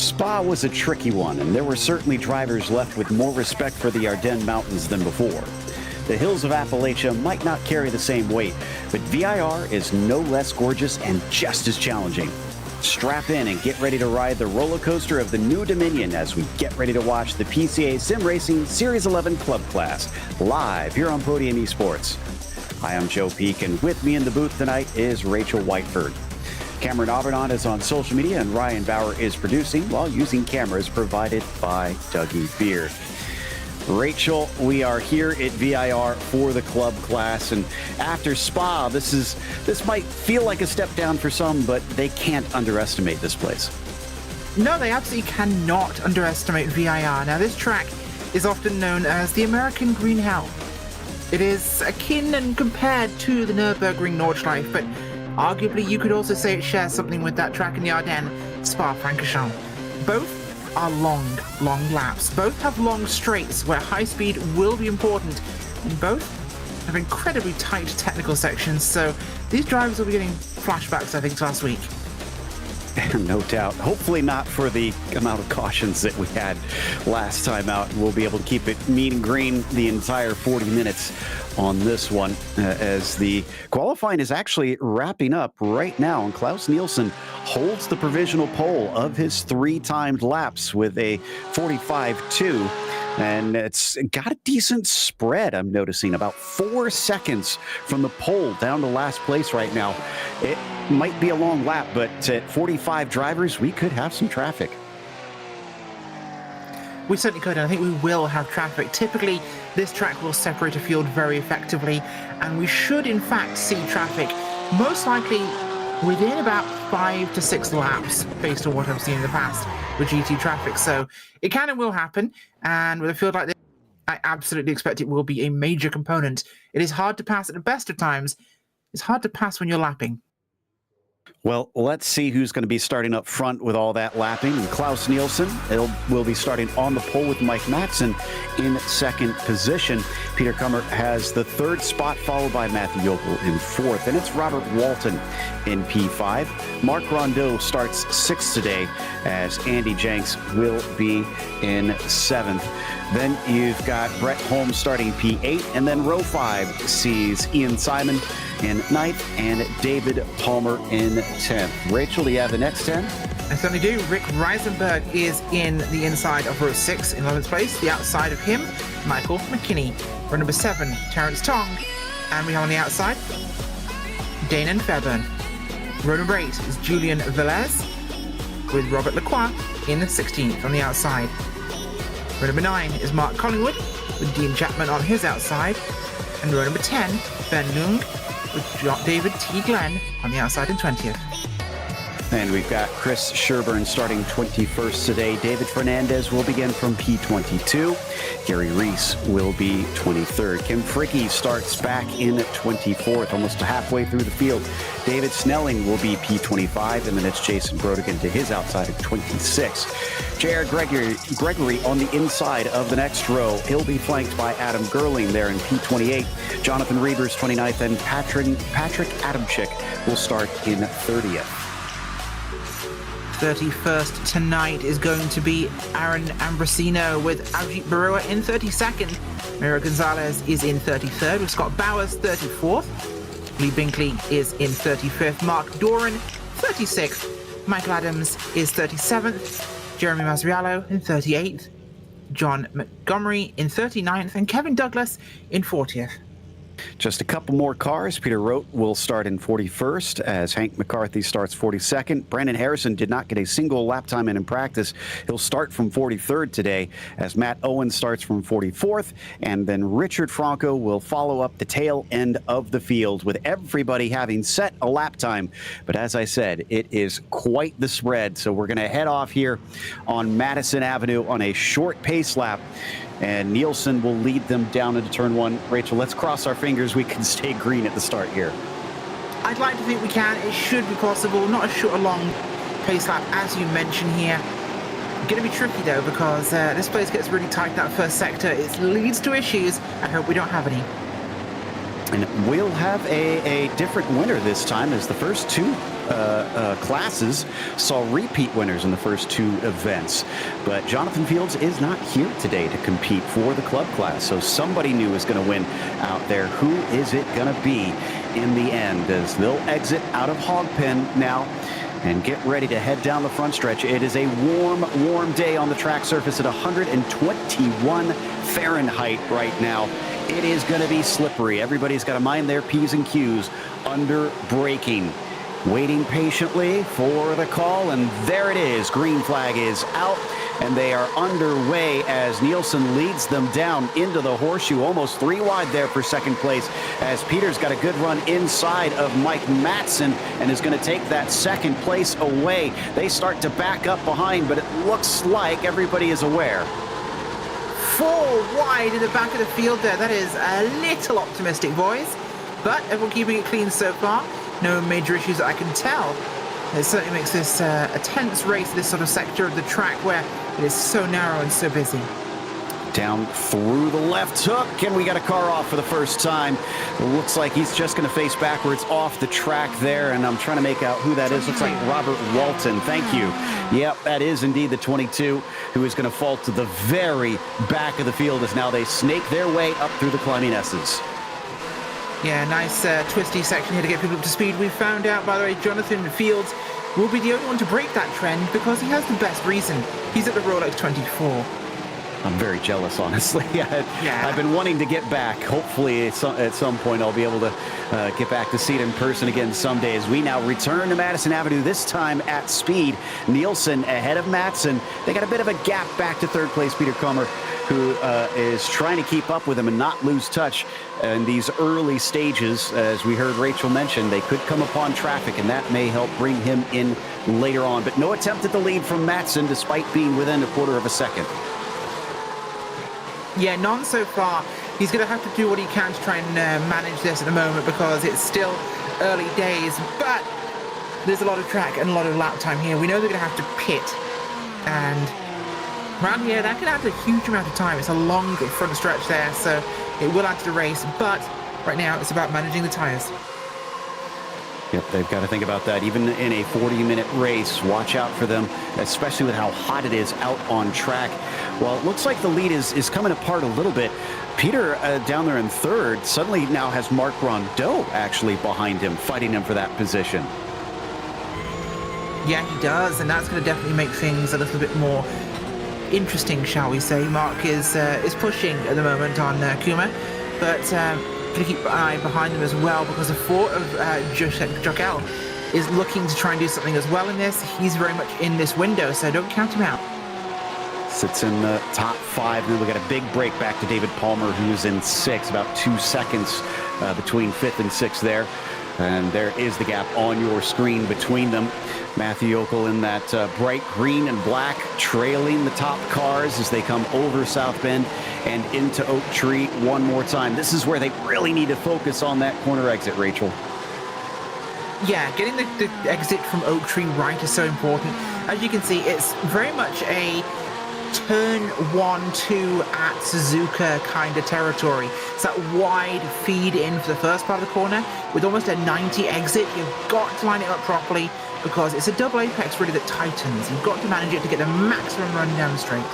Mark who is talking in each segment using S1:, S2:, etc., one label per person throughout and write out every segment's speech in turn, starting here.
S1: Spa was a tricky one, and there were certainly drivers left with more respect for the Ardennes Mountains than before. The hills of Appalachia might not carry the same weight, but VIR is no less gorgeous and just as challenging. Strap in and get ready to ride the roller coaster of the new Dominion as we get ready to watch the PCA Sim Racing Series 11 Club Class live here on Podium Esports. Hi, I'm Joe Peak, and with me in the booth tonight is Rachel Whiteford. Cameron Aubernon is on social media, and Ryan Bauer is producing while using cameras provided by Dougie Beard. Rachel, we are here at VIR for the club class, and after Spa, this might feel like a step down for some, but they can't underestimate this place.
S2: No, they absolutely cannot underestimate VIR. Now, this track is often known as the American Green Hell. It is akin and compared to the Nürburgring Nordschleife, but arguably you could also say it shares something with that track in the Ardennes, Spa-Francorchamps. Both are long laps. Both have long straights where high speed will be important, and both have incredibly tight technical sections, so these drivers will be getting flashbacks, I think, to last week.
S1: No doubt. Hopefully not for the amount of cautions that we had last time out. We'll be able to keep it mean and green the entire 40 minutes on this one as the qualifying is actually wrapping up right now, and Klaus Nielsen holds the provisional pole of his 3-timed laps with a 45.2. And it's got a decent spread, I'm noticing, about 4 seconds from the pole down to last place right now. It might be a long lap, but at 45 drivers, we could have some traffic.
S2: We certainly could, and I think we will have traffic. Typically, this track will separate a field very effectively, and we should, in fact, see traffic most likely within about 5 to 6 laps, based on what I've seen in the past with GT traffic. So it can and will happen, and with a field like this, I absolutely expect it will be a major component. It is hard to pass at the best of times. It's hard to pass when you're lapping.
S1: Well, let's see who's going to be starting up front with all that lapping. And Klaus Nielsen will be starting on the pole with Mike Matson in second position. Peter Kummer has the 3rd spot, followed by Matthew Yokel in 4th. And it's Robert Walton in P5. Mark Rondeau starts 6th today, as Andy Jenks will be in 7th. Then you've got Brett Holmes starting P8, and then row 5 sees Ian Simon in 9th and David Palmer in 10th. Rachel, do you have the next 10?
S2: I certainly do. Rick Reisenberg is in the inside of row 6 in 11th place. The outside of him, Michael McKinney. Row number 7, Terence Tong. And we have on the outside, Danon Fairburn. Row number 8 is Julian Velez with Robert Lacroix in the 16th on the outside. Row number 9 is Mark Collingwood with Dean Chapman on his outside. And row number 10, Ben Lung with David T. Glenn on the outside in 20th.
S1: And we've got Chris Sherburne starting 21st today. David Fernandez will begin from P22. Gary Reese will be 23rd. Kim Fricke starts back in 24th, almost halfway through the field. David Snelling will be P25, and then it's Jason Brodigan to his outside of 26. J.R. Gregory on the inside of the next row. He'll be flanked by Adam Gerling there in P28. Jonathan Reavers 29th, and Patrick Adamczyk will start in 30th.
S2: 31st tonight is going to be Aaron Ambrosino with Avjit Barua in 32nd. Mira Gonzalez is in 33rd with Scott Bowers 34th. Lee Binkley is in 35th. Mark Doran 36th. Michael Adams is 37th. Jeremy Masriallo in 38th. John Montgomery in 39th. And Kevin Douglas in 40th.
S1: Just a couple more cars. Peter Rote will start in 41st as Hank McCarthy starts 42nd. Brandon Harrison did not get a single lap time in practice. He'll start from 43rd today as Matt Owen starts from 44th. And then Richard Franco will follow up the tail end of the field with everybody having set a lap time. But as I said, it is quite the spread. So we're going to head off here on Madison Avenue on a short pace lap. And Nielsen will lead them down into turn 1. Rachel, let's cross our fingers we can stay green at the start here.
S2: I'd like to think we can. It should be possible. Not a long pace lap, as you mentioned here. Going to be tricky, though, because this place gets really tight, that first sector. It leads to issues. I hope we don't have any.
S1: And we'll have a different winner this time, as the first two classes saw repeat winners in the first two events. But Jonathan Fields is not here today to compete for the club class, so somebody new is going to win out there. Who is it going to be in the end, as they'll exit out of Hogpen now and get ready to head down the front stretch? It is a warm day on the track surface at 121 Fahrenheit right now. It is going to be slippery. Everybody's got to mind their P's and Q's under braking. Waiting patiently for the call, and there it is. Green flag is out, and they are underway as Nielsen leads them down into the horseshoe, almost 3 wide there for second place, as Peter's got a good run inside of Mike Matson and is going to take that second place away. They start to back up behind, but it looks like everybody is aware.
S2: 4 wide in the back of the field there. That is a little optimistic, boys. But everyone keeping it clean so far. No major issues that I can tell. It certainly makes this a tense race, this sort of sector of the track where it is so narrow and so busy.
S1: Down through the left hook, and we got a car off for the first time. It looks like he's just going to face backwards off the track there, and I'm trying to make out who that is. Looks like Robert Walton. Thank you. Yep, that is indeed the 22 who is going to fall to the very back of the field as now they snake their way up through the climbing S's.
S2: Yeah, nice twisty section here to get people up to speed. We found out, by the way, Jonathan Fields will be the only one to break that trend because he has the best reason. He's at the Rolex 24.
S1: I'm very jealous, honestly. I've been wanting to get back. Hopefully, at some point, I'll be able to get back to see it in person again someday as we now return to Madison Avenue, this time at speed. Nielsen ahead of Matson. They got a bit of a gap back to third place. Peter Comer, who is trying to keep up with him and not lose touch in these early stages. As we heard Rachel mention, they could come upon traffic, and that may help bring him in later on. But no attempt at the lead from Matson, despite being within a quarter of a second.
S2: Yeah, none so far. He's going to have to do what he can to try and manage this at the moment because it's still early days. But there's a lot of track and a lot of lap time here. We know they're going to have to pit. And around here, that can add a huge amount of time. It's a long front stretch there, so it will add to the race. But right now, it's about managing the tyres.
S1: Yep, they've got to think about that. Even in a 40-minute race, watch out for them, especially with how hot it is out on track. Well, it looks like the lead is coming apart a little bit. Peter down there in third suddenly now has Mark Rondeau actually behind him, fighting him for that position.
S2: Yeah, he does, and that's going to definitely make things a little bit more interesting, shall we say. Mark is pushing at the moment on Kuma, but going to keep an eye behind them as well because the 4 of Jokel is looking to try and do something as well in this. He's very much in this window, so don't count him out.
S1: Sits in the top 5, and then we got a big break back to David Palmer, who's in 6, about 2 seconds between 5th and 6th there. And there is the gap on your screen between them. Matthew Yokel in that bright green and black, trailing the top cars as they come over South Bend and into Oak Tree one more time. This is where they really need to focus on that corner exit, Rachel.
S2: Yeah, getting the exit from Oak Tree right is so important. As you can see, it's very much a turn 1-2 at Suzuka kind of territory. It's that wide feed in for the first part of the corner with almost a 90 exit. You've got to line it up properly because it's a double apex really that tightens. You've got to manage it to get the maximum run down the straight.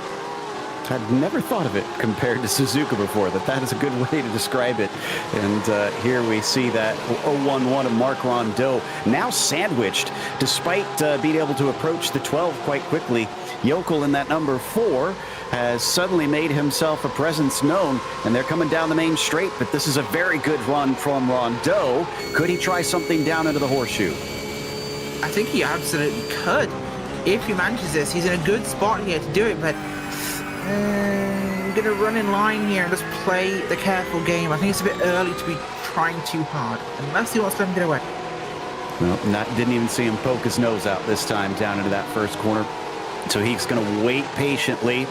S1: I'd never thought of it compared to Suzuka before, that is a good way to describe it. And here we see that 0-1-1 of Mark Rondeau now sandwiched despite being able to approach the 12 quite quickly. Yokel in that number 4 has suddenly made himself a presence known, and they're coming down the main straight, but this is a very good run from Rondeau. Could he try something down into the horseshoe?
S2: I think he absolutely could. If he manages this, he's in a good spot here to do it, but we're going to run in line here and just play the careful game. I think it's a bit early to be trying too hard, unless he wants to let him get away.
S1: Well, didn't even see him poke his nose out this time down into that first corner. So he's going to wait patiently.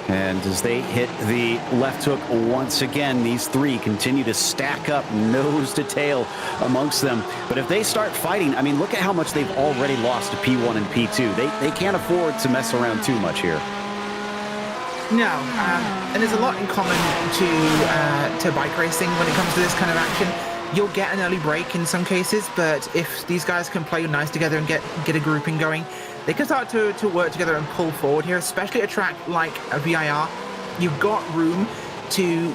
S1: And as they hit the left hook once again, these 3 continue to stack up nose to tail amongst them. But if they start fighting, I mean, look at how much they've already lost to P1 and P2. They can't afford to mess around too much here.
S2: No, and there's a lot in common to bike racing when it comes to this kind of action. You'll get an early break in some cases, but if these guys can play nice together and get a grouping going, they can start to work together and pull forward here, especially a track like a VIR. You've got room to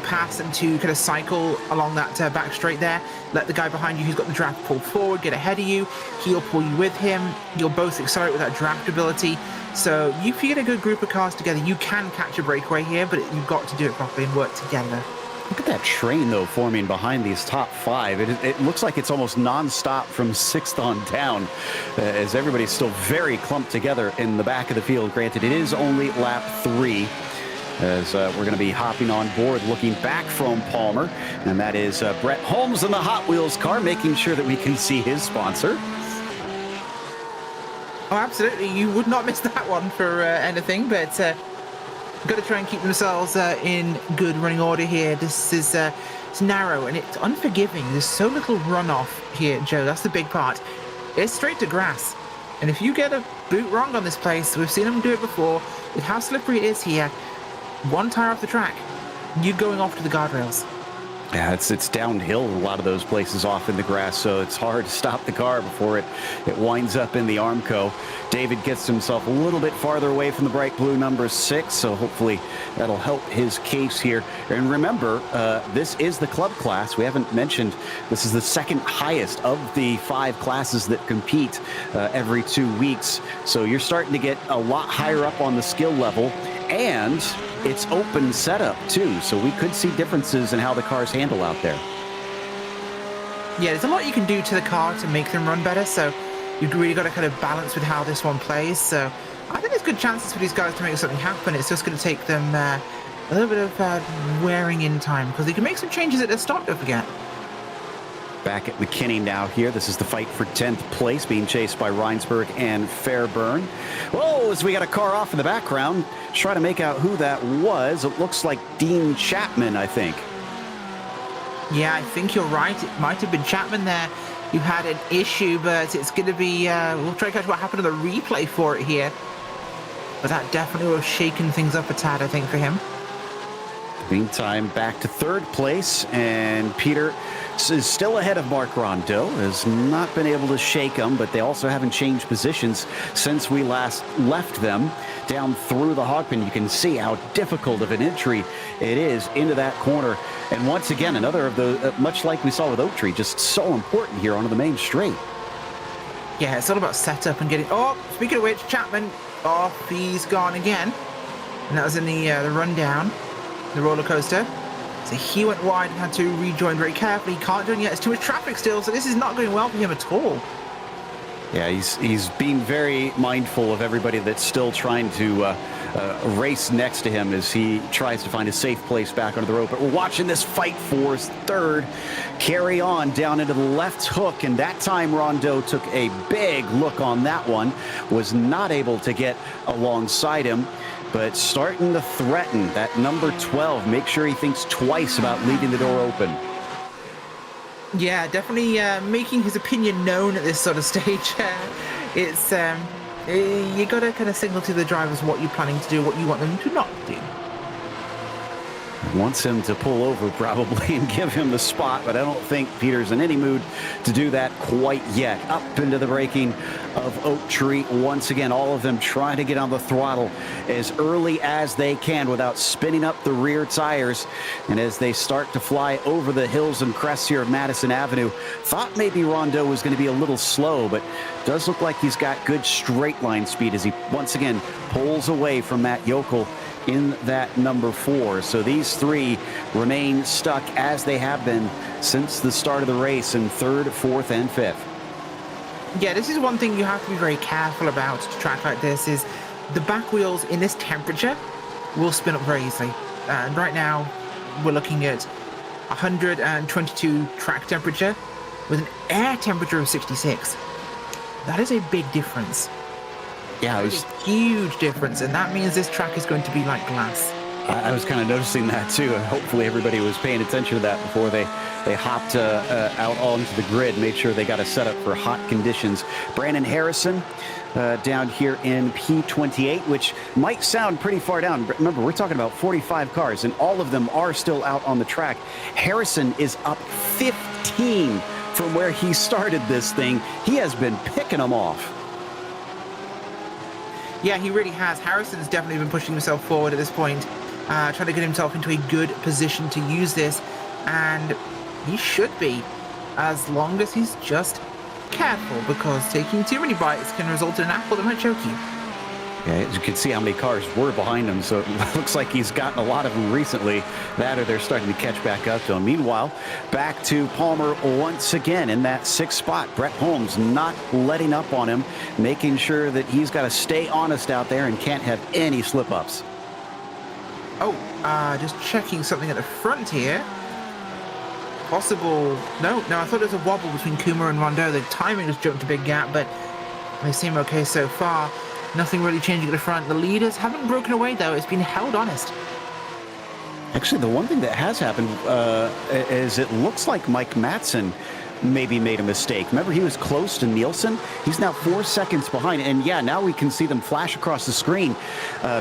S2: pass and to kind of cycle along that back straight there. Let the guy behind you who's got the draft pull forward, get ahead of you. He'll pull you with him. You'll both accelerate with that draft ability. So if you get a good group of cars together, you can catch a breakaway here, but you've got to do it properly and work together.
S1: Look at that train, though, forming behind these top five. It looks like it's almost non-stop from sixth on down, as everybody's still very clumped together in the back of the field. Granted, it is only lap 3, as we're going to be hopping on board, looking back from Palmer, and that is Brett Holmes in the Hot Wheels car, making sure that we can see his sponsor.
S2: Oh, absolutely. You would not miss that one for anything, but got to try and keep themselves in good running order here. This is it's narrow and it's unforgiving. There's so little runoff here, Joe. That's the big part. It's straight to grass. And if you get a boot wrong on this place, we've seen them do it before, with how slippery it is here, one tire off the track, you're going off to the guardrails.
S1: Yeah, it's downhill a lot of those places off in the grass, so it's hard to stop the car before it winds up in the Armco. David gets himself a little bit farther away from the bright blue number 6, so hopefully that'll help his case here. And remember, this is the club class. We haven't mentioned this is the second highest of the 5 classes that compete every 2 weeks. So you're starting to get a lot higher up on the skill level, and it's open setup too, so we could see differences in how the cars handle out there.
S2: Yeah, there's a lot you can do to the car to make them run better, so you've really got to kind of balance with how this one plays. So I think there's good chances for these guys to make something happen. It's just going to take them a little bit of wearing in time, because they can make some changes at the start, don't forget.
S1: Back at McKinney now here. This is the fight for 10th place, being chased by Reinsberg and Fairburn. Whoa, as we got a car off in the background. Try to make out who that was. It looks like Dean Chapman, I think.
S2: Yeah, I think you're right. It might have been Chapman there who had an issue, but it's going to be... we'll try to catch what happened on the replay for it here. But that definitely would have shaken things up a tad, I think, for him.
S1: Meantime, back to 3rd place, and Peter is still ahead of Mark Rondeau, has not been able to shake them, but they also haven't changed positions since we last left them. Down through the Hogpen, you can see how difficult of an entry it is into that corner. And once again, another of the, much like we saw with Oak Tree, just so important here onto the main straight.
S2: Yeah, it's all about setup and getting... Oh, speaking of which, Chapman, off he's gone again. And that was in the rundown, the roller coaster. So he went wide and had to rejoin very carefully. He can't join yet. There's too much traffic still, so this is not going well for him at all.
S1: Yeah, he's being very mindful of everybody that's still trying to race next to him as he tries to find a safe place back under the rope. But we're watching this fight for 3rd carry on down into the left hook, and that time Rondeau took a big look on that one, was not able to get alongside him, but starting to threaten that number 12. Make sure he thinks twice about leaving the door open.
S2: Yeah, definitely making his opinion known at this sort of stage. It's you got to kind of signal to the drivers what you're planning to do, what you want them to not do.
S1: Wants him to pull over probably and give him the spot, but I don't think Peter's in any mood to do that quite yet. Up into the braking of Oak Tree once again, all of them trying to get on the throttle as early as they can without spinning up the rear tires. And as they start to fly over the hills and crests here of Madison Avenue, thought maybe Rondeau was going to be a little slow, but does look like he's got good straight line speed as he once again pulls away from Matt Yokel in that number 4. So these 3 remain stuck as they have been since the start of the race in 3rd, 4th, and 5th.
S2: Yeah, this is one thing you have to be very careful about to track like this, is the back wheels in this temperature will spin up very easily. And right now, we're looking at 122 track temperature with an air temperature of 66. That is a big difference.
S1: Yeah,
S2: It's a huge difference, and that means this track is going to be like glass.
S1: I was kind of noticing that too, and hopefully everybody was paying attention to that before they they hopped out onto the grid, made sure they got a setup for hot conditions. Brandon Harrison down here in P28, which might sound pretty far down. But remember, we're talking about 45 cars, and all of them are still out on the track. Harrison is up 15 from where he started this thing. He has been picking them off.
S2: Yeah, he really has. Harrison's definitely been pushing himself forward at this point, trying to get himself into a good position to use this, and he should be, as long as he's just careful, because taking too many bites can result in an apple that might choke you.
S1: Yeah, as you can see how many cars were behind him, so it looks like he's gotten a lot of them recently. That or they're starting to catch back up to him. Meanwhile, back to Palmer once again in that 6th spot. Brett Holmes not letting up on him, making sure that he's got to stay honest out there and can't have any slip-ups.
S2: Oh, just checking something at the front here. Possible... No, I thought there was a wobble between Kuma and Rondeau. The timing has jumped a big gap, but they seem okay so far. Nothing really changing at the front. The leaders haven't broken away, though. It's been held honest.
S1: Actually, the one thing that has happened is it looks like Mike Matson maybe made a mistake. Remember, he was close to Nielsen. He's now 4 seconds behind. And yeah, now we can see them flash across the screen.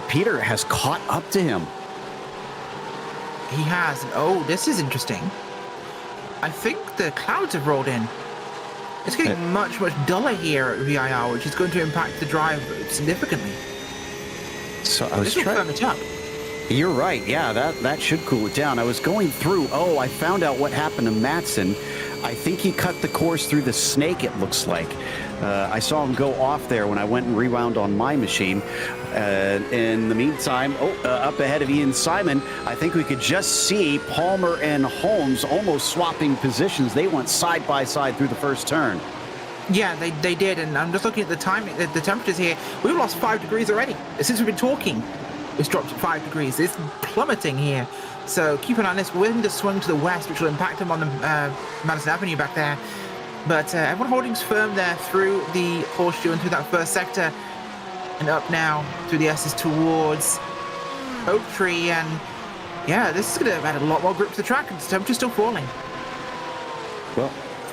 S1: Peter has caught up to him.
S2: He has. Oh, this is interesting. I think the clouds have rolled in. It's getting much duller here at VIR, which is going to impact the drive significantly.
S1: So I was
S2: trying to firm it up.
S1: You're right. Yeah, that should cool it down. I was going through. Oh, I found out what happened to Matson. I think he cut the course through the snake, it looks like. I saw him go off there when I went and rewound on my machine. In the meantime, up ahead of Ian Simon, I think we could just see Palmer and Holmes almost swapping positions. They went side by side through the first turn.
S2: Yeah, they did, and I'm just looking at the timing, the temperatures here. We've lost 5 degrees already. Since we've been talking, it's dropped 5 degrees. It's plummeting here. So keep an eye on this. We're going to swing to the west, which will impact them on the Madison Avenue back there. But everyone holding's firm there through the horseshoe and through that first sector. And up now through the S's towards Oak Tree. And yeah, this is going to add a lot more grip to the track, and the temperature's still falling.
S1: Well,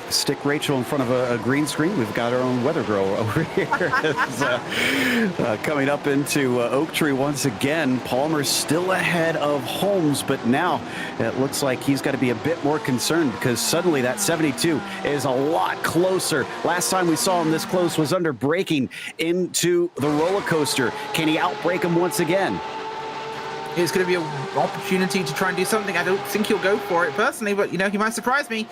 S1: stick Rachel in front of a green screen. We've got our own weather girl over here. Coming up into Oak Tree once again. Palmer's still ahead of Holmes, but now it looks like he's got to be a bit more concerned, because suddenly that 72 is a lot closer. Last time we saw him this close was under braking into the roller coaster. Can he outbrake him once again?
S2: It's going to be an opportunity to try and do something. I don't think he'll go for it personally, but you know, he might surprise me.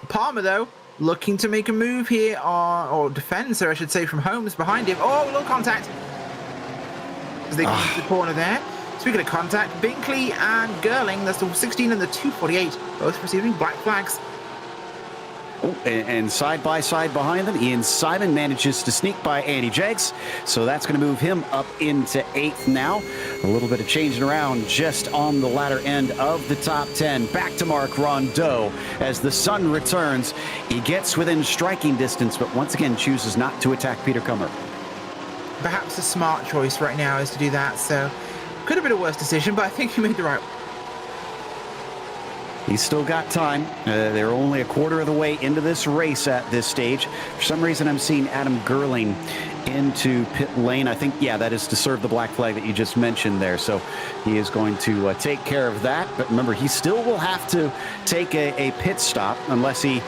S2: Palmer, though, looking to make a move here, or defense, or I should say, from Holmes behind him. Oh, a little contact as they come to the corner there. Speaking of contact, Binkley and Gerling, that's the 16 and the 248, both receiving black flags.
S1: Oh, and side by side behind them, Ian Simon manages to sneak by Andy Jegs, so that's going to move him up into 8th now. A little bit of changing around just on the latter end of the top 10. Back to Mark Rondeau as the sun returns. He gets within striking distance, but once again chooses not to attack Peter Kummer.
S2: Perhaps a smart choice right now is to do that, so could have been a worse decision, but I think he made the right one.
S1: He's still got time. They're only a quarter of the way into this race at this stage. For some reason, I'm seeing Adam Gerling into pit lane. I think, yeah, that is to serve the black flag that you just mentioned there. So he is going to take care of that. But remember, he still will have to take a pit stop unless he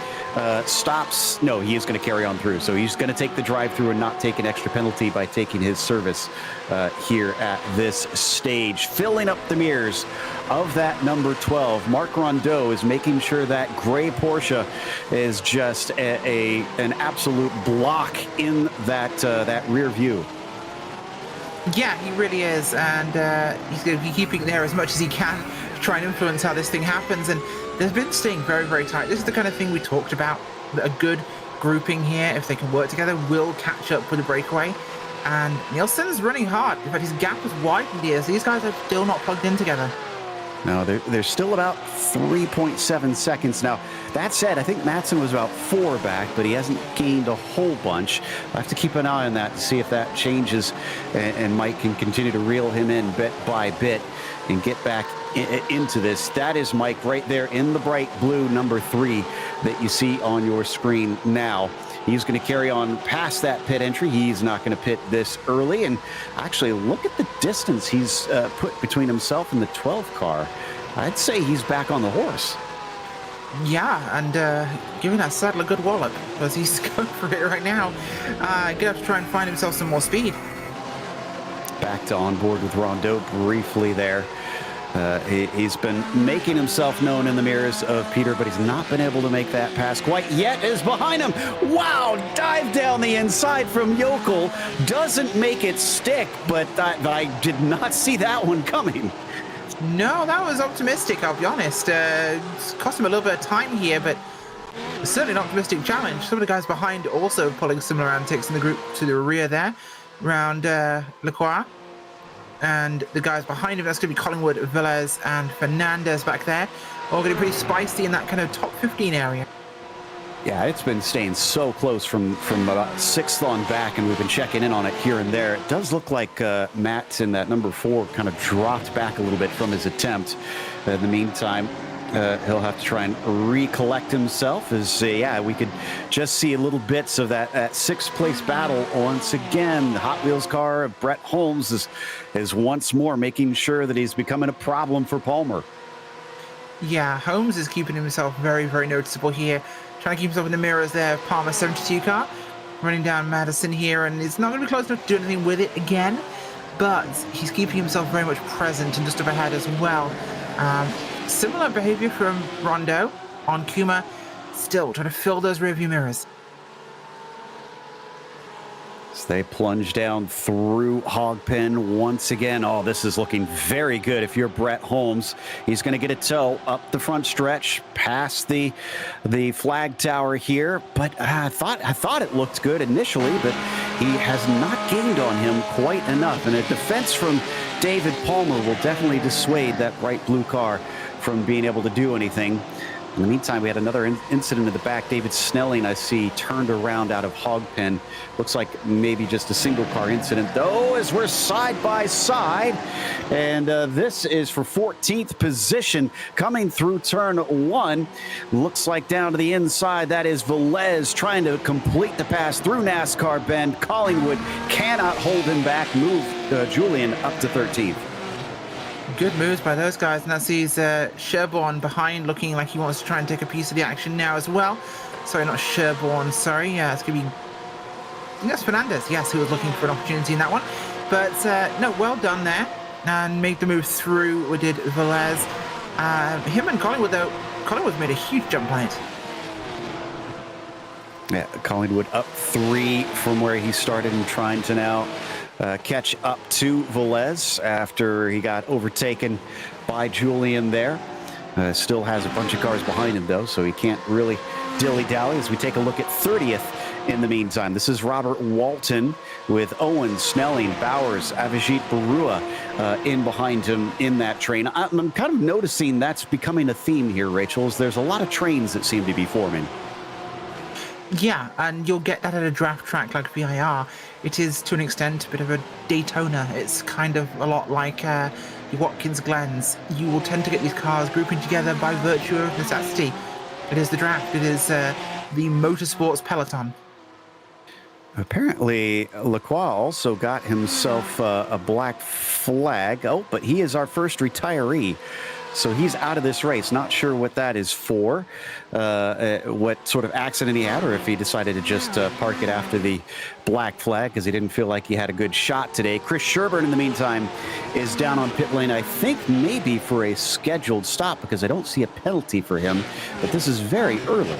S1: stops. No, he is going to carry on through. So he's going to take the drive through and not take an extra penalty by taking his service here at this stage. Filling up the mirrors of that number 12, Mark Rondeau is making sure that gray Porsche is just an absolute block in that rear view.
S2: Yeah, he really is, and he's going to be keeping there as much as he can to try and influence how this thing happens. And they've been staying very, very tight. This is the kind of thing we talked about. A good grouping here, if they can work together, will catch up with the breakaway. And Nielsen's running hard. In fact, his gap has widened here, so these guys are still not plugged in together.
S1: No, they're still about 3.7 seconds. Now, that said, I think Matson was about 4 back, but he hasn't gained a whole bunch. I have to keep an eye on that to see if that changes, and Mike can continue to reel him in bit by bit. and get back into this. That is Mike right there in the bright blue number 3 that you see on your screen now. He's going to carry on past that pit entry. He's not going to pit this early. And actually, look at the distance he's put between himself and the 12 car. I'd say he's back on the horse.
S2: Yeah, and giving that saddle a good wallop, because he's going for it right now. Gonna have to try and find himself some more speed.
S1: Back to on board with Rondeau briefly there. He's been making himself known in the mirrors of Peter, but he's not been able to make that pass quite yet. Is behind him. Wow, dive down the inside from Yokel. Doesn't make it stick, but I did not see that one coming.
S2: No, that was optimistic, I'll be honest. It's cost him a little bit of time here, but certainly an optimistic challenge. Some of the guys behind also pulling similar antics in the group to the rear there, around Lacroix. And the guys behind him, that's going to be Collingwood, Velez, and Fernandez back there. All going to be pretty spicy in that kind of top 15 area.
S1: Yeah, it's been staying so close from about 6th on back, and we've been checking in on it here and there. It does look like Matt in that number 4 kind of dropped back a little bit from his attempt. In the meantime, he'll have to try and recollect himself as, yeah, we could just see a little bits of that 6th place battle once again. The Hot Wheels car of Brett Holmes is once more making sure that he's becoming a problem for Palmer.
S2: Yeah, Holmes is keeping himself very, very noticeable here. Trying to keep himself in the mirrors there. Palmer 72 car running down Madison here, and it's not going to be close enough to do anything with it again, but he's keeping himself very much present and just up ahead as well. Similar behavior from Rondo on Kuma, still trying to fill those rearview mirrors.
S1: As they plunge down through Hogpen once again. Oh, this is looking very good if you're Brett Holmes. He's going to get a tow up the front stretch past the flag tower here, but I thought it looked good initially, but he has not gained on him quite enough, and a defense from David Palmer will definitely dissuade that bright blue car from being able to do anything. In the meantime, we had another incident in the back. David Snelling, I see, turned around out of Hogpen. Looks like maybe just a single car incident, though, as we're side by side. And this is for 14th position coming through turn 1. Looks like down to the inside. That is Velez trying to complete the pass through NASCAR bend. Collingwood cannot hold him back. Move Julian up to 13th.
S2: Good moves by those guys, and that sees Sherborne behind, looking like he wants to try and take a piece of the action now as well. Sorry, not Sherborne, sorry. Yeah, it's going to be... I think that's Fernandez, yes, who was looking for an opportunity in that one. But, no, well done there. And make the move through, we did Velez. Him and Collingwood, though, Collingwood's made a huge jump on it.
S1: Yeah, Collingwood up 3 from where he started and trying to now catch up to Velez after he got overtaken by Julian there. Still has a bunch of cars behind him, though, so he can't really dilly-dally as we take a look at 30th in the meantime. This is Robert Walton with Owen, Snelling, Bowers, Avijit Barua in behind him in that train. I'm kind of noticing that's becoming a theme here, Rachel, as there's a lot of trains that seem to be forming.
S2: Yeah, and you'll get that at a draft track like VIR. It is, to an extent, a bit of a Daytona. It's kind of a lot like the Watkins Glens. You will tend to get these cars grouping together by virtue of necessity. It is the draft. It is the motorsports peloton.
S1: Apparently, Lacroix also got himself a black flag. Oh, but he is our first retiree. So he's out of this race. Not sure what that is for, what sort of accident he had, or if he decided to just park it after the black flag because he didn't feel like he had a good shot today. Chris Sherburne, in the meantime, is down on pit lane, I think maybe for a scheduled stop because I don't see a penalty for him, but this is very early.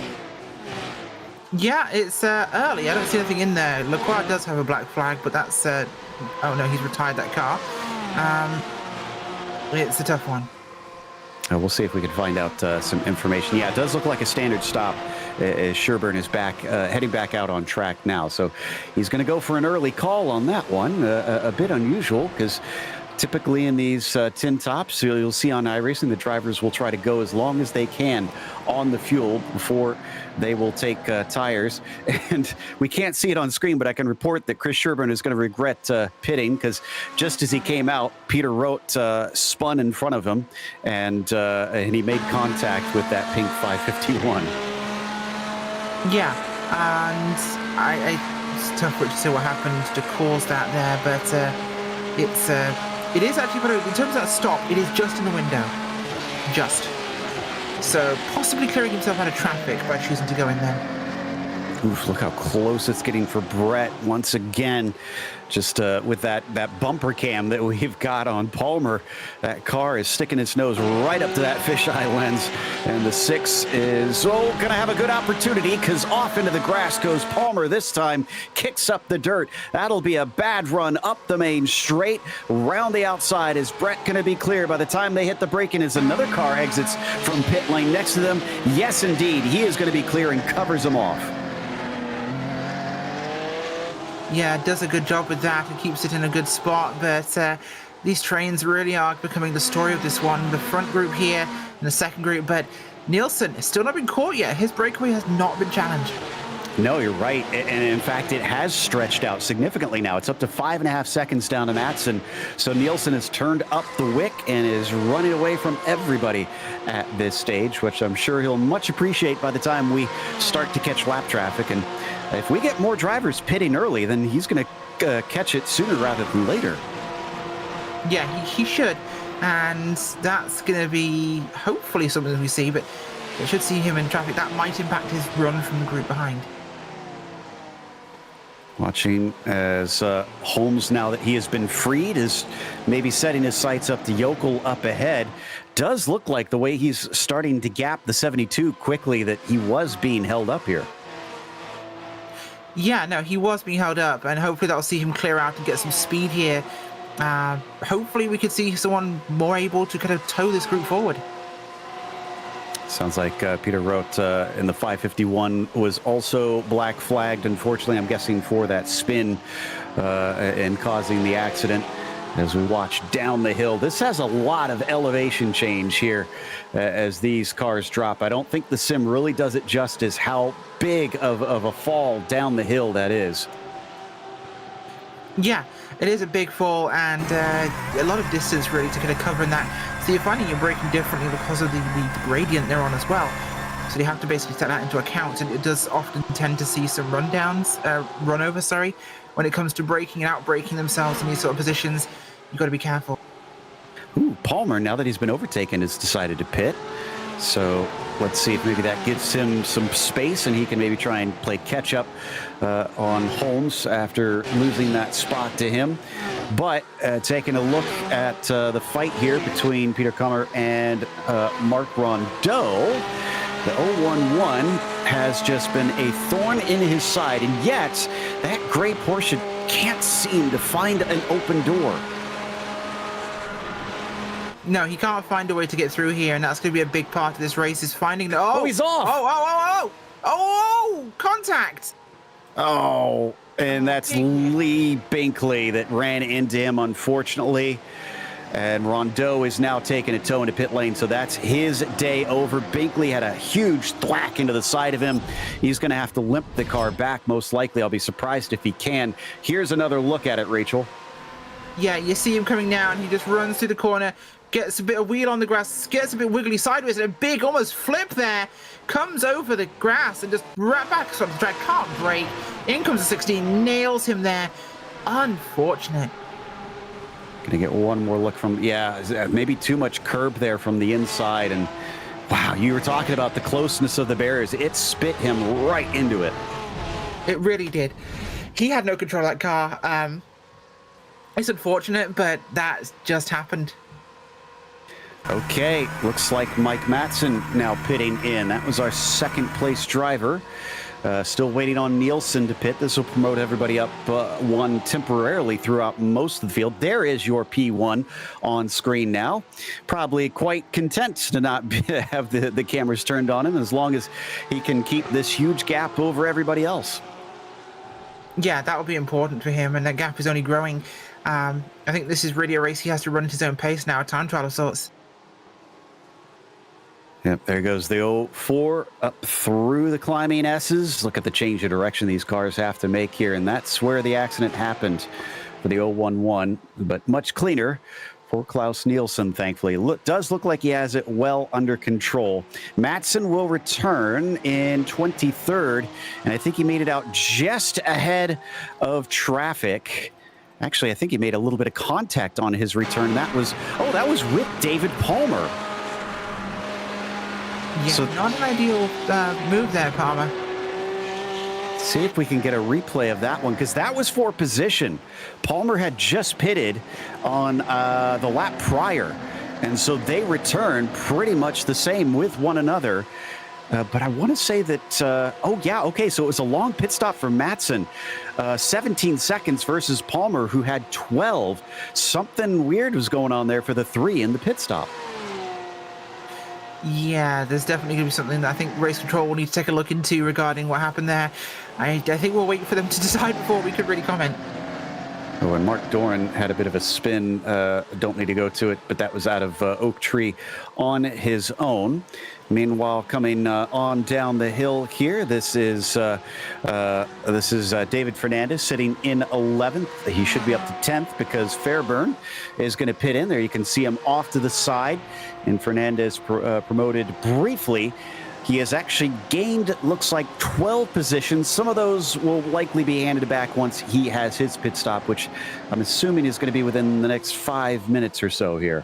S2: Yeah, it's early. I don't see anything in there. Lacroix does have a black flag, but that's... oh, no, he's retired that car. It's a tough one.
S1: We'll see if we can find out some information. Yeah, it does look like a standard stop. Sherburne is back, heading back out on track now. So he's going to go for an early call on that one. A bit unusual because Typically in these tin tops, you'll see on iRacing, the drivers will try to go as long as they can on the fuel before they will take tires. And we can't see it on screen, but I can report that Chris Sherburne is going to regret pitting, because just as he came out, Peter Roth spun in front of him, and he made contact with that pink 551.
S2: Yeah, and it's tough to see what happened to cause that there, but it is actually, in terms of that stop, it is just in the window. Just. So possibly clearing himself out of traffic by choosing to go in there.
S1: Oof, look how close it's getting for Brett once again. Just with that bumper cam that we've got on Palmer, that car is sticking its nose right up to that fisheye lens. And the 6 is, going to have a good opportunity, because off into the grass goes Palmer this time, kicks up the dirt. That'll be a bad run up the main straight. Round the outside. Is Brett going to be clear by the time they hit the break? And as another car exits from pit lane next to them, yes, indeed, he is going to be clear and covers them off.
S2: Yeah, does a good job with that and keeps it in a good spot, but these trains really are becoming the story of this one. The front group here and the second group, but Nielsen has still not been caught yet. His breakaway has not been challenged.
S1: No, you're right. And in fact, it has stretched out significantly now. It's up to 5.5 seconds down to Matson. So Nielsen has turned up the wick and is running away from everybody at this stage, which I'm sure he'll much appreciate by the time we start to catch lap traffic. And if we get more drivers pitting early, then he's going to catch it sooner rather than later.
S2: Yeah, he should. And that's going to be hopefully something we see, but we should see him in traffic. That might impact his run from the group behind.
S1: Watching as Holmes, now that he has been freed, is maybe setting his sights up to Yokel up ahead. Does look like the way he's starting to gap the 72 quickly that he was being held up here.
S2: Yeah, no, he was being held up, and hopefully that'll see him clear out and get some speed here. Hopefully we could see someone more able to kind of tow this group forward.
S1: Sounds like Peter Roth in the 551 was also black flagged, unfortunately, I'm guessing for that spin and causing the accident. As we watch down the hill, this has a lot of elevation change here as these cars drop. I don't think the sim really does it justice how big of a fall down the hill that is.
S2: Yeah, it is a big fall, and a lot of distance really to kind of cover in that. So you're finding you're braking differently because of the gradient they're on as well. So you have to basically take that into account, and it does often tend to see some runover, when it comes to braking and out-braking themselves in these sort of positions. You've got to be careful.
S1: Ooh, Palmer, now that he's been overtaken, has decided to pit. So let's see if maybe that gives him some space and he can maybe try and play catch-up on Holmes after losing that spot to him. But taking a look at the fight here between Peter Kummer and Mark Rondeau, the 011 has just been a thorn in his side, and yet that gray Porsche can't seem to find an open door.
S2: No, he can't find a way to get through here, and that's going to be a big part of this race, is finding the...
S1: Oh, he's off!
S2: Contact!
S1: Oh, and that's Lee Binkley that ran into him, unfortunately. And Rondeau is now taking a tow into pit lane, so that's his day over. Binkley had a huge thwack into the side of him. He's going to have to limp the car back, most likely. I'll be surprised if he can. Here's another look at it, Rachel.
S2: Yeah, you see him coming down. He just runs through the corner, gets a bit of wheel on the grass, gets a bit wiggly sideways, and a big almost flip there. Comes over the grass and just right back on the track. Can't brake. In comes the 16, nails him there. Unfortunate.
S1: Gonna get one more look from, maybe too much curb there from the inside. And wow, you were talking about the closeness of the barriers. It spit him right into it.
S2: It really did. He had no control of that car. It's unfortunate, but that just happened.
S1: Okay, looks like Mike Matson now pitting in. That was our second place driver. Still waiting on Nielsen to pit. This will promote everybody up one temporarily throughout most of the field. There is your P1 on screen now. Probably quite content to not have the cameras turned on him as long as he can keep this huge gap over everybody else.
S2: Yeah, that will be important for him, and that gap is only growing. I think this is really a race he has to run at his own pace now, a time trial of sorts.
S1: Yep, there goes the 04 up through the climbing S's. Look at the change of direction these cars have to make here, and that's where the accident happened for the 011, but much cleaner for Klaus Nielsen, thankfully. Does look like he has it well under control. Madsen will return in 23rd, and I think he made it out just ahead of traffic. Actually, I think he made a little bit of contact on his return. That was with David Palmer.
S2: Yeah,
S1: So,
S2: not an ideal move there, Palmer.
S1: see if we can get a replay of that one, because that was for position. Palmer had just pitted on the lap prior, and so they returned pretty much the same with one another. But I want to say that, so it was a long pit stop for Madsen. 17 seconds versus Palmer, who had 12. Something weird was going on there for the 3 in the pit stop.
S2: Yeah, there's definitely going to be something that I think race control will need to take a look into regarding what happened there. I think we'll wait for them to decide before we could really comment.
S1: Oh, and Mark Doran had a bit of a spin. Don't need to go to it, but that was out of Oak Tree on his own. Meanwhile, coming on down the hill here, this is David Fernandez sitting in 11th. He should be up to 10th because Fairburn is going to pit in there. You can see him off to the side, and Fernandez promoted briefly. He has actually gained, looks like, 12 positions. Some of those will likely be handed back once he has his pit stop, which I'm assuming is going to be within the next 5 minutes or so here.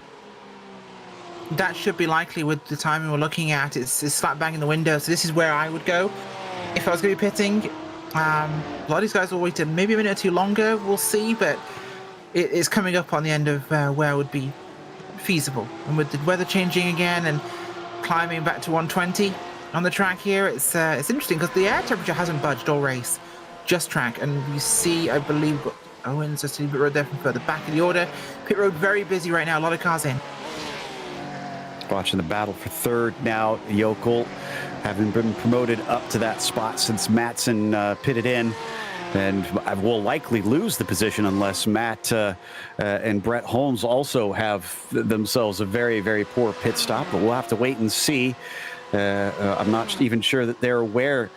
S2: That should be likely with the timing we're looking at. It's slap bang in the window, so this is where I would go if I was going to be pitting. A lot of these guys will wait maybe a minute or two longer, we'll see, but it's coming up on the end of where it would be feasible. And with the weather changing again and climbing back to 120 on the track here, it's interesting because the air temperature hasn't budged all race, just track. And you see, I believe, Owens just a bit road there from further back in the order. Pit road very busy right now, a lot of cars in.
S1: Watching the battle for third now. Yokel, having been promoted up to that spot since Madsen pitted in, and will likely lose the position unless Matt and Brett Holmes also have themselves a very, very poor pit stop. But we'll have to wait and see. I'm not even sure that they're aware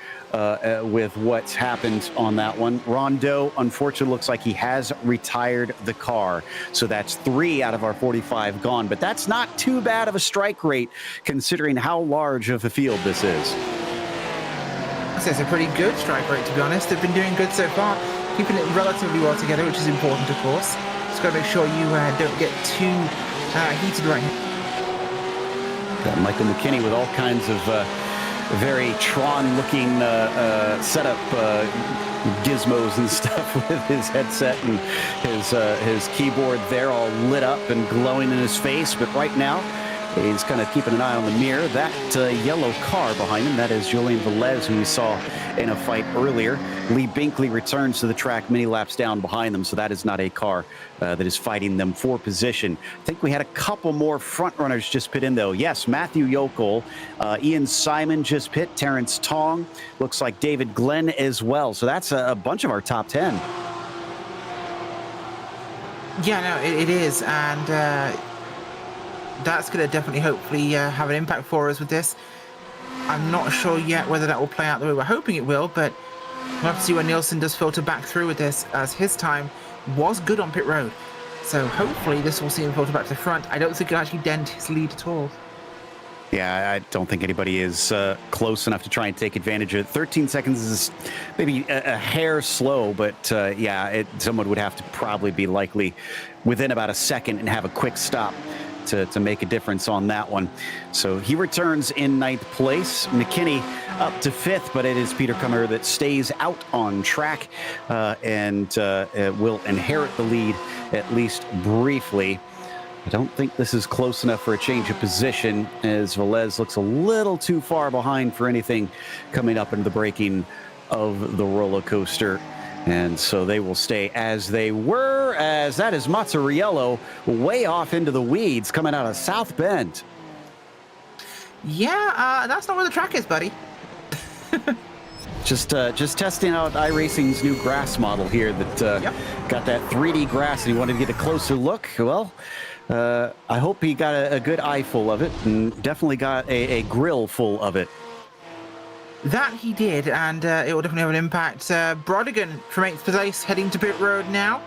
S1: with what's happened on that one. Rondo, unfortunately, looks like he has retired the car. So that's 3 out of our 45 gone. But that's not too bad of a strike rate, considering how large of a field this is.
S2: It's a pretty good strike rate, to be honest. They've been doing good so far, keeping it relatively well together, which is important, of course. Just got to make sure you don't get too heated right now.
S1: Got Michael McKinney with all kinds of very Tron-looking setup gizmos and stuff with his headset and his keyboard there, all lit up and glowing in his face. But right now, he's kind of keeping an eye on the mirror. That yellow car behind him, that is Julian Velez, who we saw in a fight earlier. Lee Binkley returns to the track many laps down behind them, so that is not a car that is fighting them for position. I think we had a couple more front runners just pit in, though. Yes, Matthew Yokel, Ian Simon just pit, Terrence Tong, looks like David Glenn as well. So that's a bunch of our top 10.
S2: Yeah, no, it is, and that's going to definitely, hopefully, have an impact for us with this. I'm not sure yet whether that will play out the way we're hoping it will, but we'll have to see when Nielsen does filter back through with this, as his time was good on pit road. So hopefully this will see him filter back to the front. I don't think it'll actually dent his lead at all.
S1: Yeah, I don't think anybody is close enough to try and take advantage of it. 13 seconds is maybe a hair slow, but someone would have to probably be likely within about a second and have a quick stop to make a difference on that one. So he returns in 9th place. McKinney up to 5th, but it is Peter Kummer that stays out on track and will inherit the lead, at least briefly. I don't think this is close enough for a change of position, as Velez looks a little too far behind for anything coming up into the braking of the roller coaster. And so they will stay as they were, as that is Mazzariello way off into the weeds coming out of South Bend.
S2: Yeah, that's not where the track is, buddy.
S1: Just testing out iRacing's new grass model here that got that 3D grass, and he wanted to get a closer look. Well, I hope he got a good eye full of it, and definitely got a grill full of it.
S2: That he did, and it will definitely have an impact. Brodigan from 8th place heading to pit road now,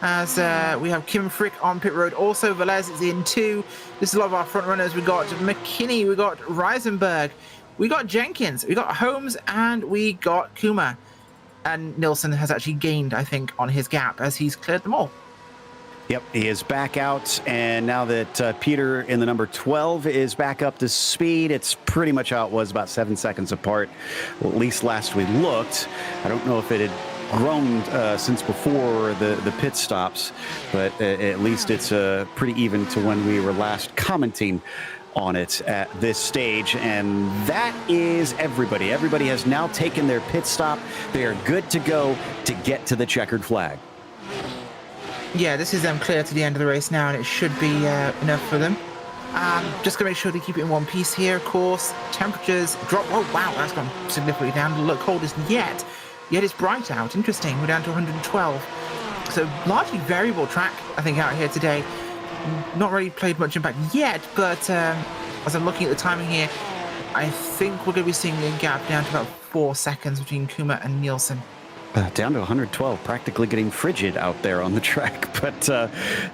S2: as we have Kim Frick on pit road. Also, Velez is in too. This is a lot of our front runners. We got McKinney, we got Reisenberg, we got Jenkins, we got Holmes, and we got Kuma. And Nilsson has actually gained, I think, on his gap as he's cleared them all.
S1: Yep, he is back out, and now that Peter in the number 12 is back up to speed, it's pretty much how it was, about 7 seconds apart, well, at least last we looked. I don't know if it had grown since before the pit stops, but at least it's pretty even to when we were last commenting on it at this stage. And that is everybody. Everybody has now taken their pit stop. They are good to go to get to the checkered flag.
S2: Yeah, this is them clear to the end of the race now, and it should be enough for them. Just gonna make sure to keep it in one piece here, of course. Temperatures drop. Oh wow, that's gone significantly down. Doesn't look cold as yet it's bright out. Interesting. We're down to 112. So largely variable track, I think, out here today. Not really played much impact yet, but as I'm looking at the timing here, I think we're going to be seeing a gap down to about 4 seconds between Kuma and Nielsen.
S1: Down to 112, practically getting frigid out there on the track. But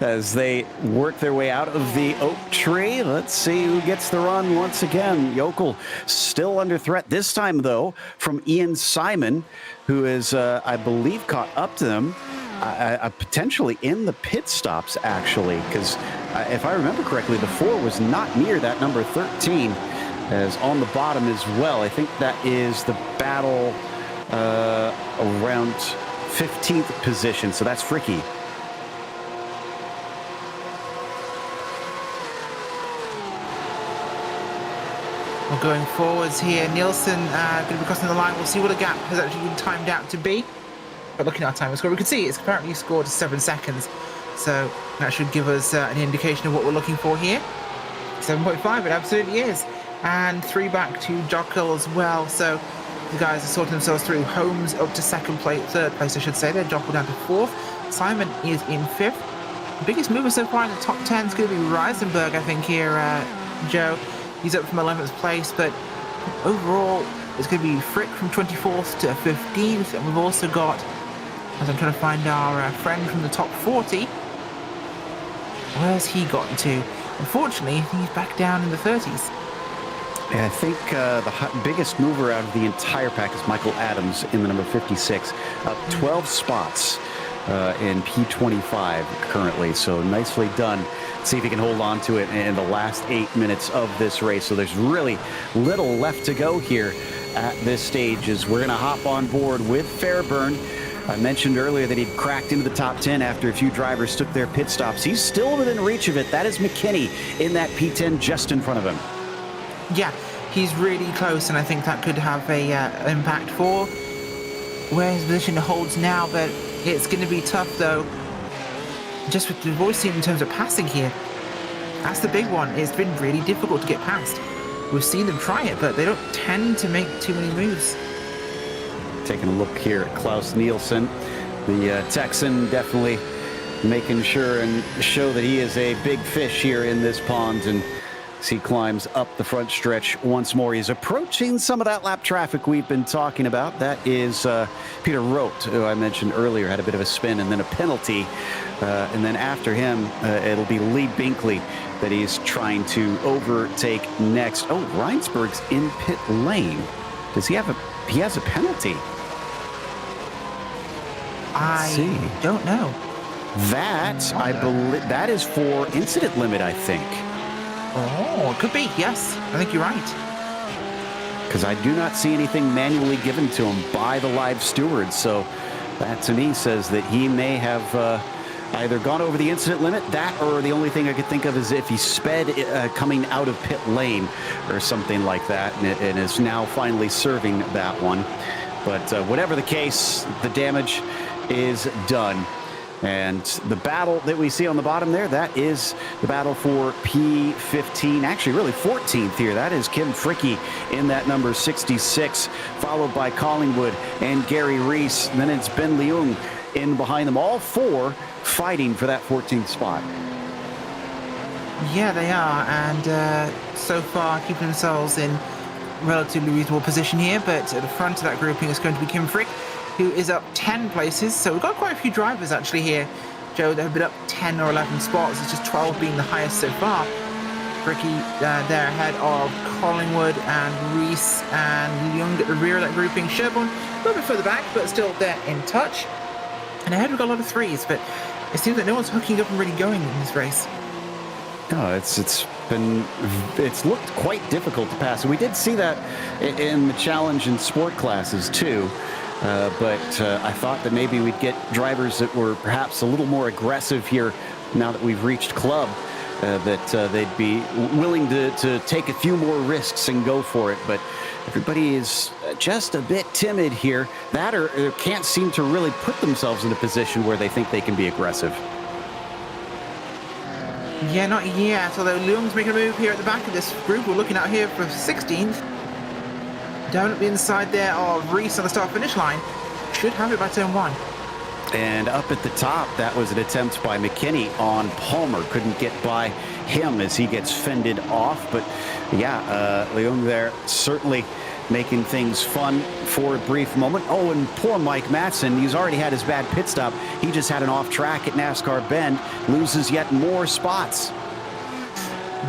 S1: as they work their way out of the oak tree, let's see who gets the run once again. Yokel still under threat. This time, though, from Ian Simon, who is, I believe, caught up to them. Potentially in the pit stops, actually, because if I remember correctly, the 4 was not near that number 13, as on the bottom as well. I think that is the battle around 15th position, so that's Fricky.
S2: Well, going forwards here, Nielsen going to be crossing the line. We'll see what the gap has actually been timed out to be. But looking at our time score, we can see it's apparently scored 7 seconds. So that should give us an indication of what we're looking for here. 7.5, it absolutely is. And 3 back to Jockel as well. So the guys are sorting themselves through. Holmes up to third place, I should say. Then Jockel down to 4th. Simon is in 5th. The biggest mover so far in the top 10 is going to be Reisenberg, I think, here, Joe. He's up from 11th place, but overall, it's going to be Frick from 24th to 15th. And we've also got, as I'm trying to find our friend from the top 40, where's he gotten to? Unfortunately, I think he's back down in the 30s.
S1: I think the biggest mover out of the entire pack is Michael Adams in the number 56, up 12 spots in P25 currently, so nicely done. See if he can hold on to it in the last 8 minutes of this race. So there's really little left to go here at this stage, as we're going to hop on board with Fairburn. I mentioned earlier that he'd cracked into the top 10 after a few drivers took their pit stops. He's still within reach of it. That is McKinney in that P10 just in front of him.
S2: Yeah, he's really close, and I think that could have a impact for where his position holds now, but it's going to be tough, though, just with the voice in terms of passing here. That's the big one. It's been really difficult to get past. We've seen them try it, but they don't tend to make too many moves.
S1: Taking a look here at Klaus Nielsen, the Texan, definitely making sure and show that he is a big fish here in this pond, and as he climbs up the front stretch once more. He's approaching some of that lap traffic we've been talking about. That is Peter Roth, who I mentioned earlier, had a bit of a spin and then a penalty. And then after him, it'll be Lee Binkley that he's trying to overtake next. Oh, Reinsberg's in pit lane. Does he have he has a penalty?
S2: I don't know.
S1: That, I believe, that is for incident limit, I think.
S2: Oh, it could be, yes. I think you're right.
S1: Because I do not see anything manually given to him by the live steward. So that, to me, says that he may have either gone over the incident limit, that, or the only thing I could think of is if he sped coming out of pit lane or something like that, and is now finally serving that one. But whatever the case, the damage is done. And the battle that we see on the bottom there, that is the battle for P15, actually really 14th here. That is Kim Fricke in that number 66, followed by Collingwood and Gary Reese. And then it's Ben Leung in behind them, all four fighting for that 14th spot.
S2: Yeah, they are, and so far keeping themselves in relatively reasonable position here, but at the front of that grouping is going to be Kim Fricke, who is up 10 places. So we've got quite a few drivers actually here, Joe, that have been up 10 or 11 spots. It's just 12 being the highest so far. Fricke there ahead of Collingwood and Reese and Leung at the rear of that grouping. Sherborne a little bit further back, but still there in touch. And ahead we've got a lot of threes, but it seems that no one's hooking up and really going in this race.
S1: No, it's looked quite difficult to pass. And we did see that in the challenge and sport classes too. But I thought that maybe we'd get drivers that were perhaps a little more aggressive here now that we've reached club, that they'd be willing to take a few more risks and go for it. But everybody is just a bit timid here. That or can't seem to really put themselves in a position where they think they can be aggressive.
S2: Yeah, not yet, although Leung's making a move here at the back of this group. We're looking out here for 16th. Down at the inside there of Reese on the start-finish line. Should have it by turn 1.
S1: And up at the top, that was an attempt by McKinney on Palmer. Couldn't get by him as he gets fended off. But yeah, Leung there certainly making things fun for a brief moment. Oh, and poor Mike Matson, he's already had his bad pit stop. He just had an off track at NASCAR Bend, loses yet more spots.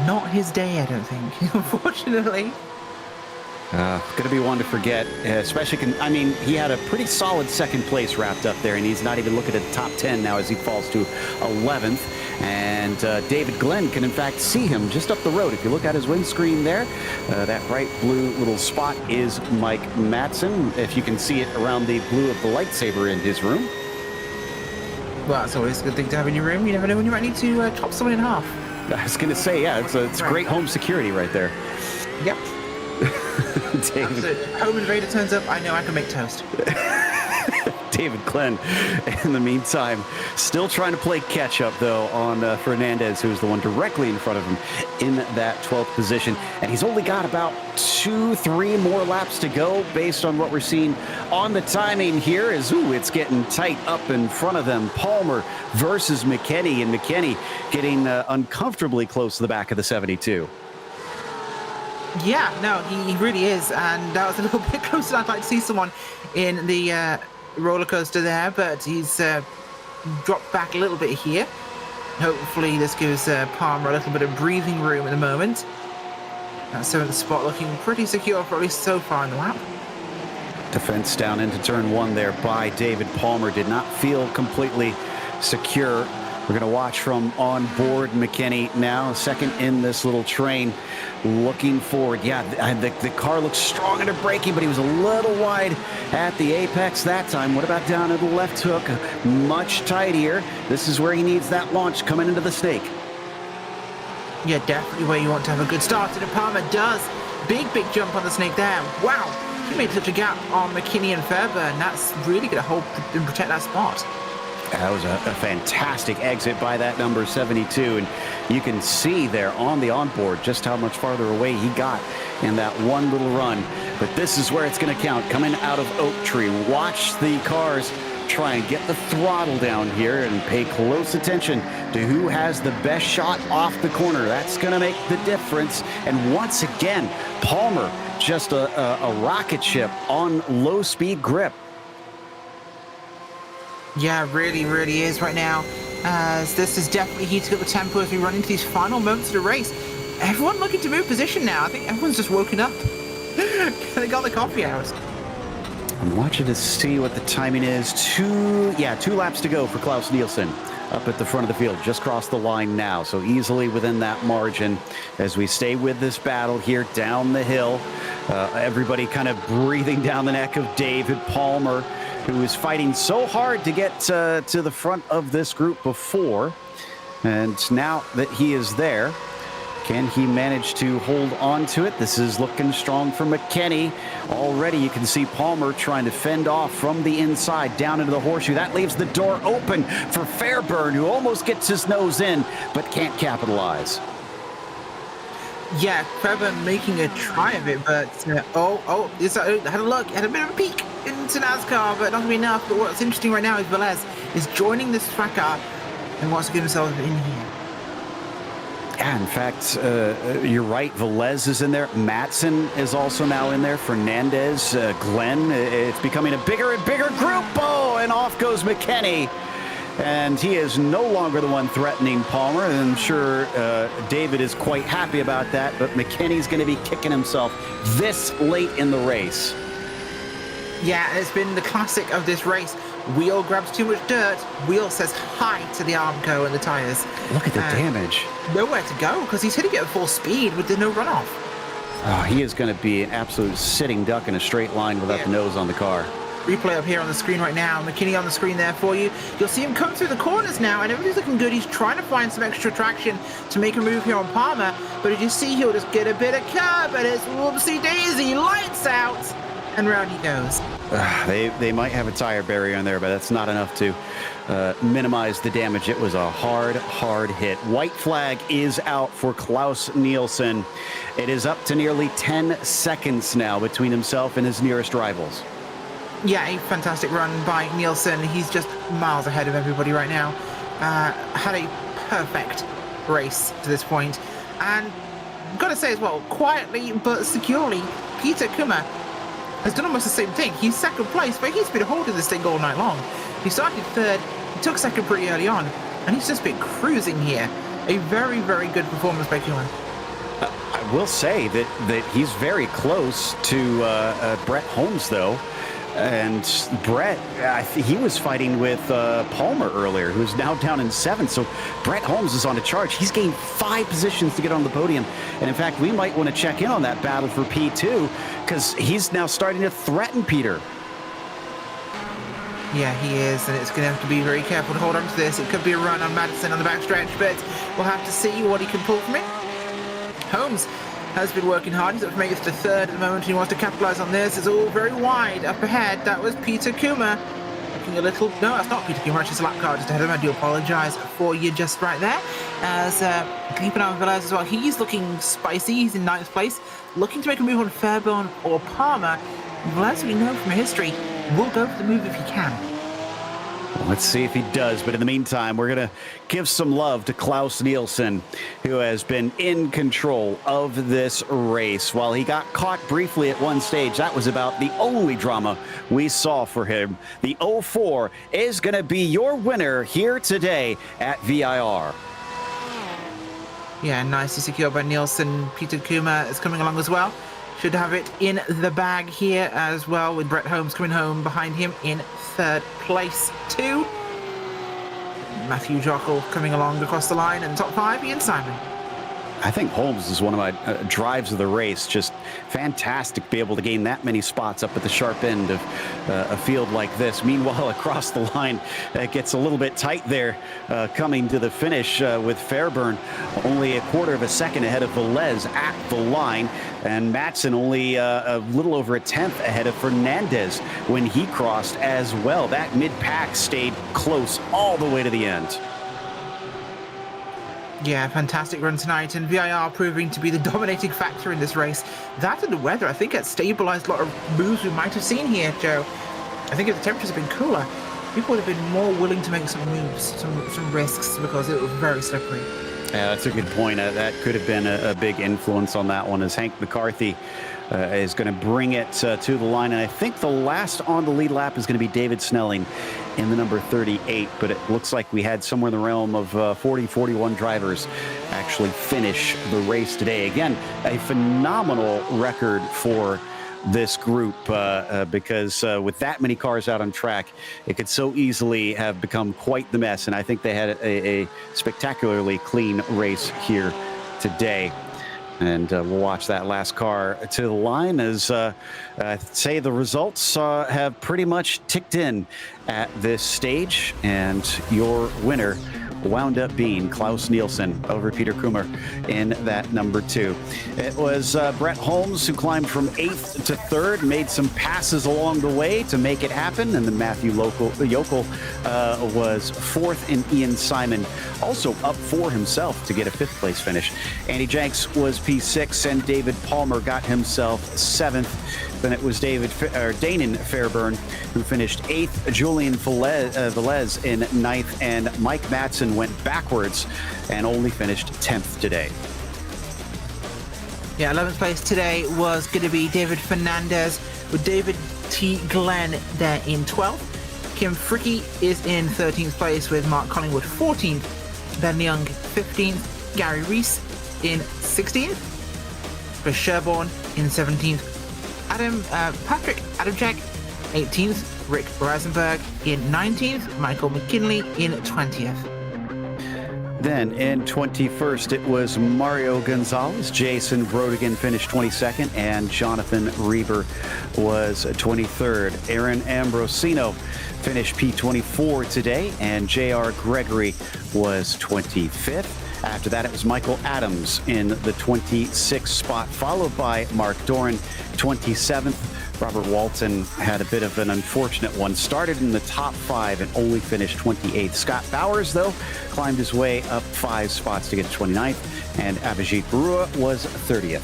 S2: Not his day, I don't think, unfortunately.
S1: Going to be one to forget, especially, he had a pretty solid second place wrapped up there, and he's not even looking at the top 10 now as he falls to 11th. And David Glenn can, in fact, see him just up the road. If you look at his windscreen there, that bright blue little spot is Mike Matson, if you can see it around the blue of the lightsaber in his room.
S2: Well, that's always a good thing to have in your room. You never know when you might need to chop someone in half.
S1: I was going to say, yeah, it's great home security right there.
S2: Yep.
S1: David.
S2: Home invader turns up, I know I can make toast.
S1: David Glenn, in the meantime, still trying to play catch up though on Fernandez, who's the one directly in front of him in that 12th position. And he's only got about 2-3 more laps to go based on what we're seeing on the timing here. It's getting tight up in front of them. Palmer versus McKinney, and McKinney getting uncomfortably close to the back of the 72.
S2: Yeah, no, he really is, and that was a little bit closer than I'd like to see someone in the roller coaster there, but he's dropped back a little bit here. Hopefully this gives Palmer a little bit of breathing room at the moment. That 7th spot looking pretty secure for at least so far in the lap.
S1: Defense down into turn 1 there by David Palmer. Did not feel completely secure. We're going to watch from on board McKinney now, second in this little train, looking forward. Yeah, the car looks strong under braking, but he was a little wide at the apex that time. What about down at the left hook? Much tighter. This is where he needs that launch coming into the snake.
S2: Yeah, definitely where you want to have a good start, and Palmer does. Big jump on the snake there. Wow, he made such a gap on McKinney and Fairburn. That's really going to hold and protect that spot.
S1: That was a fantastic exit by that number 72, and you can see there on the onboard just how much farther away he got in that one little run. But this is where it's going to count, coming out of Oak Tree. Watch the cars try and get the throttle down here and pay close attention to who has the best shot off the corner. That's going to make the difference. And once again, Palmer, just a rocket ship on low-speed grip.
S2: Yeah, really is right now, as this is definitely heating up the tempo as we run into these final moments of the race. Everyone looking to move position now. I think everyone's just woken up. They got the coffee out.
S1: I'm watching to see what the timing is. 2 laps to go for Klaus Nielsen up at the front of the field. Just crossed the line now, so easily within that margin as we stay with this battle here down the hill. Everybody kind of breathing down the neck of David Palmer, who is fighting so hard to get to the front of this group before. And now that he is there, Can he manage to hold on to it? This is looking strong for McKinney. Already you can see Palmer trying to fend off from the inside down into the horseshoe. That leaves the door open for Fairburn, who almost gets his nose in, but can't capitalize.
S2: Yeah, Fairburn making a try of it, but had a look, had a bit of a peek into NASCAR, but not gonna be enough. But what's interesting right now is Velez is joining this track car and wants to get himself in here.
S1: Yeah, in fact, you're right. Velez is in there. Matson is also now in there. Fernandez, Glenn. It's becoming a bigger and bigger group. Oh, and off goes McKinney. And he is no longer the one threatening Palmer. And I'm sure David is quite happy about that. But McKinney's going to be kicking himself this late in the race.
S2: Yeah, it's been the classic of this race. Wheel grabs too much dirt. Wheel says hi to the Armco and the tires.
S1: Look at the damage.
S2: Nowhere to go because he's hitting it at full speed with no runoff.
S1: Oh, he is going to be an absolute sitting duck in a straight line without the nose on the car.
S2: Replay up here on the screen right now. McKinney on the screen there for you. You'll see him come through the corners now, and everything's looking good. He's trying to find some extra traction to make a move here on Palmer, but as you see, he'll just get a bit of curb, and it's whoopsie daisy, lights out, and round he goes.
S1: They might have a tire barrier in there, but that's not enough to minimize the damage. It was a hard hit. White flag is out for Klaus Nielsen. It is up to nearly 10 seconds now between himself and his nearest rivals.
S2: Yeah, a fantastic run by Nielsen. He's just miles ahead of everybody right now. Had a perfect race to this point. And I've got to say as well, quietly but securely, Peter Kummer has done almost the same thing. He's second place, but he's been holding this thing all night long. He started third, he took second pretty early on, and he's just been cruising here. A very, very good performance by Kummer.
S1: I will say that he's very close to Brett Holmes, though. And Brett, he was fighting with Palmer earlier, who's now down in 7th. So Brett Holmes is on a charge. He's gained 5 positions to get on the podium. And in fact, we might want to check in on that battle for P2 because he's now starting to threaten Peter.
S2: Yeah, he is, and it's going to have to be very careful to hold on to this. It could be a run on Madison on the backstretch, but we'll have to see what he can pull from it. Holmes has been working hard. He's up to make it to third at the moment. He wants to capitalize on this. It's all very wide up ahead. That was Peter Kummer. Looking a little... No, that's not Peter Kummer. It's just a lap car just ahead of him. I do apologize for you just right there. As keep an eye on Velez as well. He's looking spicy. He's in 9th place. Looking to make a move on Fairburn or Palmer. Velez, we know from history, will go for the move if he can.
S1: Well, let's see if he does. But in the meantime, we're going to give some love to Klaus Nielsen, who has been in control of this race. While he got caught briefly at one stage, that was about the only drama we saw for him. The 04 is going to be your winner here today at VIR.
S2: Yeah, nicely secured by Nielsen. Peter Kummer is coming along as well. Should have it in the bag here as well, with Brett Holmes coming home behind him in 3rd place too. Matthew Jockle coming along across the line, and top 5, Ian Simon.
S1: I think Holmes is one of my drives of the race. Just fantastic to be able to gain that many spots up at the sharp end of a field like this. Meanwhile, across the line, it gets a little bit tight there coming to the finish with Fairburn only a quarter of a second ahead of Velez at the line. And Matson only a little over a 10th ahead of Fernandez when he crossed as well. That mid-pack stayed close all the way to the end.
S2: Yeah, fantastic run tonight, and VIR proving to be the dominating factor in this race. That and the weather, I think, has stabilized a lot of moves we might have seen here, Joe. I think if the temperatures had been cooler, people would have been more willing to make some moves, some risks, because it was very slippery.
S1: Yeah, that's a good point. That could have been a big influence on that one, as Hank McCarthy is going to bring it to the line. And I think the last on the lead lap is going to be David Snelling in the number 38. But it looks like we had somewhere in the realm of 40, 41 drivers actually finish the race today. Again, a phenomenal record for this group because with that many cars out on track, it could so easily have become quite the mess. And I think they had a spectacularly clean race here today. And we'll watch that last car to the line as say the results have pretty much ticked in at this stage. And your winner wound up being Klaus Nielsen over Peter Kummer in that number 2. It was Brett Holmes who climbed from 8th to 3rd, made some passes along the way to make it happen, and then Matthew Yokel was 4th, and Ian Simon also up for himself to get a 5th place finish. Andy Jenks was P6, and David Palmer got himself 7th. Then it was Danon Fairburn who finished 8th, Julian Velez in 9th, and Mike Matson went backwards and only finished 10th today.
S2: Yeah, 11th place today was going to be David Fernandez, with David T. Glenn there in 12th. Kim Fricke is in 13th place with Mark Collingwood 14th. Ben Young 15th. Gary Reese in 16th. Chris Sherborne in 17th. Patrick Adamczyk 18th. Rick Rosenberg in 19th. Michael McKinley in 20th.
S1: Then in 21st, it was Mario Gonzalez. Jason Brodigan finished 22nd, and Jonathan Reber was 23rd. Aaron Ambrosino finished P24 today, and J.R. Gregory was 25th. After that, it was Michael Adams in the 26th spot, followed by Mark Doran, 27th. Robert Walton had a bit of an unfortunate one. Started in the top 5 and only finished 28th. Scott Bowers, though, climbed his way up 5 spots to get to 29th, and Abhijit Barua was 30th.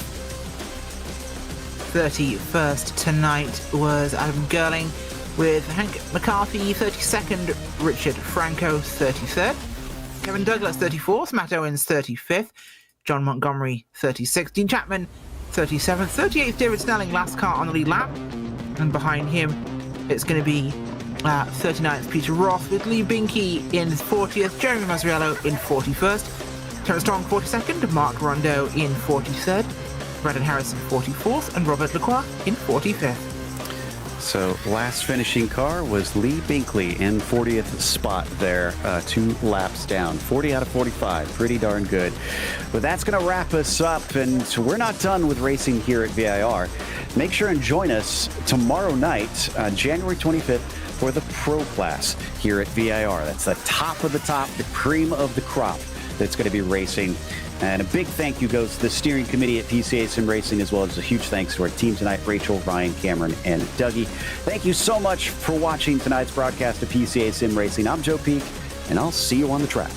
S2: 31st tonight was Adam Gerling, with Hank McCarthy 32nd, Richard Franco 33rd, Kevin Douglas 34th, Matt Owens 35th, John Montgomery 36th, Dean Chapman 37th, 38th, David Snelling, last car on the lead lap, and behind him it's going to be 39th, Peter Roth, with Lee Binky in 40th, Jeremy Masriello in 41st, Terence Strong 42nd, Mark Rondeau in 43rd, Brendan Harrison 44th, and Robert Lacroix in 45th.
S1: So last finishing car was Lee Binkley in 40th spot there, 2 laps down. 40 out of 45, pretty darn good. But that's going to wrap us up, and we're not done with racing here at VIR. Make sure and join us tomorrow night, January 25th, for the Pro Class here at VIR. That's the top of the top, the cream of the crop that's going to be racing. And a big thank you goes to the steering committee at PCA Sim Racing, as well as a huge thanks to our team tonight, Rachel, Ryan, Cameron, and Dougie. Thank you so much for watching tonight's broadcast of PCA Sim Racing. I'm Joe Peak, and I'll see you on the track.